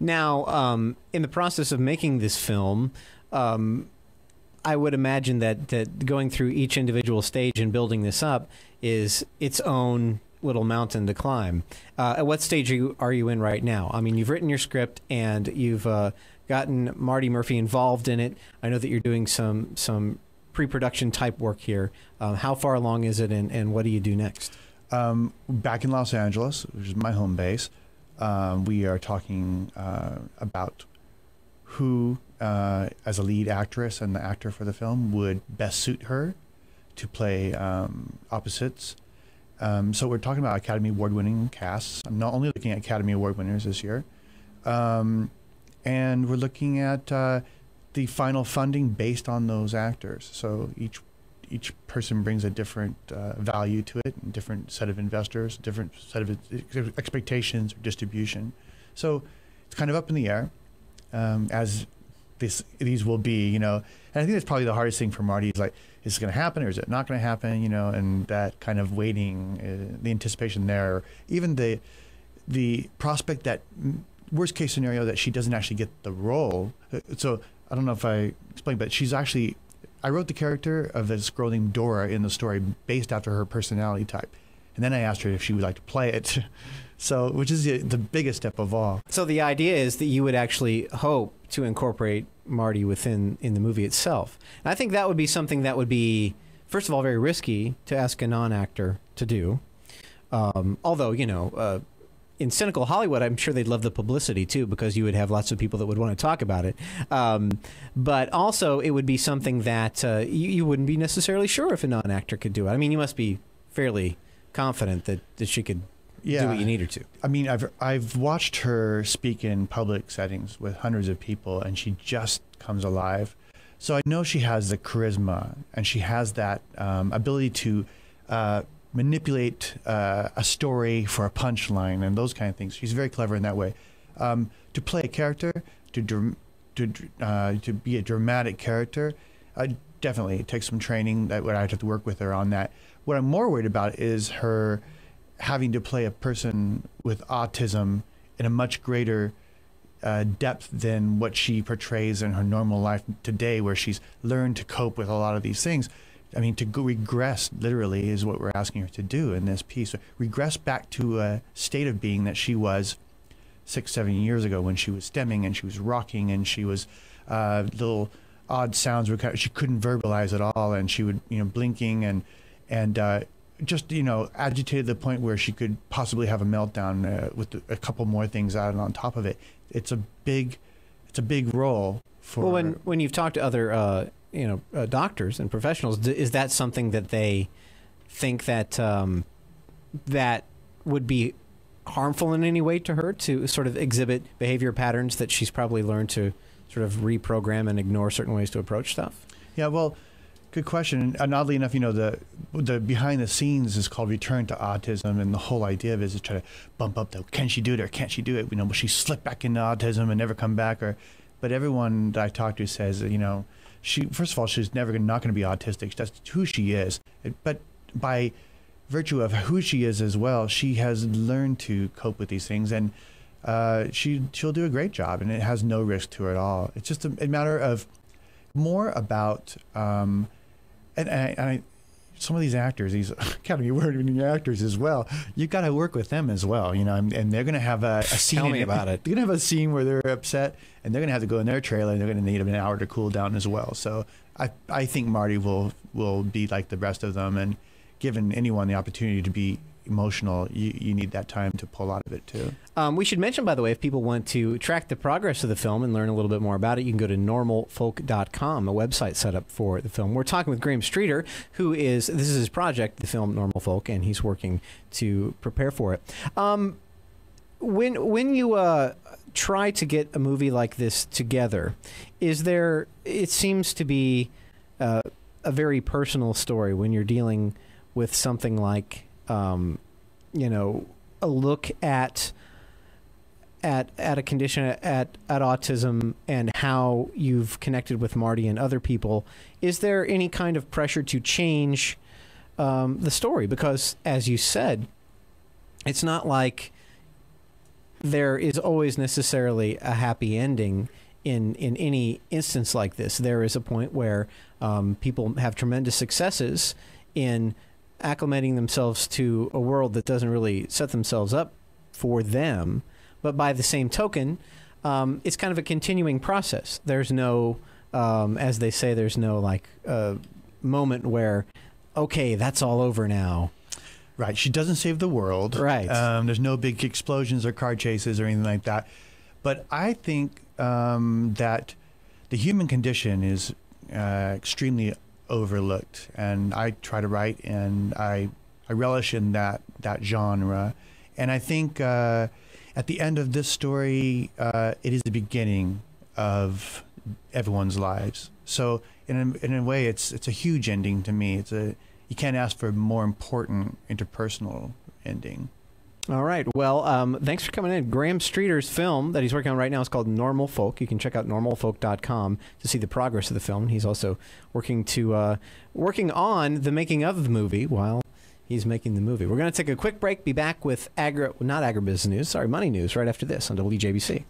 Now, in the process of making this film, I would imagine that going through each individual stage and building this up is its own little mountain to climb. At what stage are you in right now? I mean, you've written your script and you've gotten Marty Murphy involved in it. I know that you're doing some pre-production type work here. How far along is it, and what do you do next? Back in Los Angeles, which is my home base, we are talking about who, as a lead actress and the actor for the film, would best suit her to play opposites. So we're talking about Academy Award-winning casts. I'm not only looking at Academy Award winners this year, and we're looking at the final funding based on those actors. So each person brings a different value to it, and different set of investors, different set of expectations or distribution. So it's kind of up in the air, as these will be, you know. And I think that's probably the hardest thing for Marty is like, is it going to happen or is it not going to happen, you know, and that kind of waiting, the anticipation there, even the prospect that worst case scenario that she doesn't actually get the role. So I don't know if I explained, but she's actually, I wrote the character of this girl named Dora in the story based after her personality type. And then I asked her if she would like to play it. So, which is the biggest step of all. So the idea is that you would actually hope to incorporate Marty in the movie itself. And I think that would be something that would be, first of all, very risky to ask a non-actor to do. Although, you know, in cynical Hollywood, I'm sure they'd love the publicity too, because you would have lots of people that would want to talk about it. But also, it would be something that you wouldn't be necessarily sure if a non-actor could do it. I mean, you must be fairly confident that she could do what you need her to. I mean, I've watched her speak in public settings with hundreds of people, and she just comes alive. So I know she has the charisma, and she has that ability to manipulate a story for a punchline and those kind of things. She's very clever in that way. To play a character, to be a dramatic character, definitely it takes some training. That I'd have to work with her on that. What I'm more worried about is her having to play a person with autism in a much greater depth than what she portrays in her normal life today, where she's learned to cope with a lot of these things. I mean, to regress literally is what we're asking her to do in this piece. Regress back to a state of being that she was 6-7 years ago, when she was stemming and she was rocking and she was little odd sounds she couldn't verbalize at all, and she would, you know, blinking and just, you know, agitated to the point where she could possibly have a meltdown with a couple more things added on top of it. It's a big role for. Well, when you've talked to other doctors and professionals, is that something that they think that that would be harmful in any way to her, to sort of exhibit behavior patterns that she's probably learned to sort of reprogram and ignore certain ways to approach stuff? Yeah, well, good question. And oddly enough, you know, the behind the scenes is called Return to Autism, and the whole idea of it is to try to bump up can she do it or can't she do it? You know, will she slip back into autism and never come back? But everyone that I talk to says that, you know, first of all, she's not going to be autistic. That's who she is. But by virtue of who she is as well, she has learned to cope with these things, and she'll do a great job, and it has no risk to her at all. It's just a matter of more about some of these actors, these Academy Award-winning actors as well, you've got to work with them as well, you know, and they're going to have a scene. Tell me about it. They're going to have a scene where they're upset, and they're going to have to go in their trailer, and they're going to need an hour to cool down as well. So I think Marty will be like the rest of them, and given anyone the opportunity to be emotional, you need that time to pull out of it too. We should mention, by the way, if people want to track the progress of the film and learn a little bit more about it, you can go to normalfolk.com, a website set up for the film. We're talking with Graham Streeter, this is his project, the film Normal Folk, and he's working to prepare for it. When you try to get a movie like this together, it seems to be a very personal story when you're dealing with something like a look at a condition, at autism, and how you've connected with Marty and other people. Is there any kind of pressure to change the story? Because, as you said, it's not like there is always necessarily a happy ending in any instance like this. There is a point where people have tremendous successes in acclimating themselves to a world that doesn't really set themselves up for them. But by the same token, it's kind of a continuing process. There's no, as they say, there's no like moment where, okay, that's all over now. Right. She doesn't save the world. Right. There's no big explosions or car chases or anything like that. But I think that the human condition is extremely overlooked. And I try to write, and I relish in that genre. And I think at the end of this story, it is the beginning of everyone's lives. So in a way, it's a huge ending to me. You can't ask for a more important interpersonal ending. All right. Well, thanks for coming in. Graham Streeter's film that he's working on right now is called Normal Folk. You can check out normalfolk.com to see the progress of the film. He's also working on the making of the movie while he's making the movie. We're going to take a quick break, be back with money news right after this on WJBC.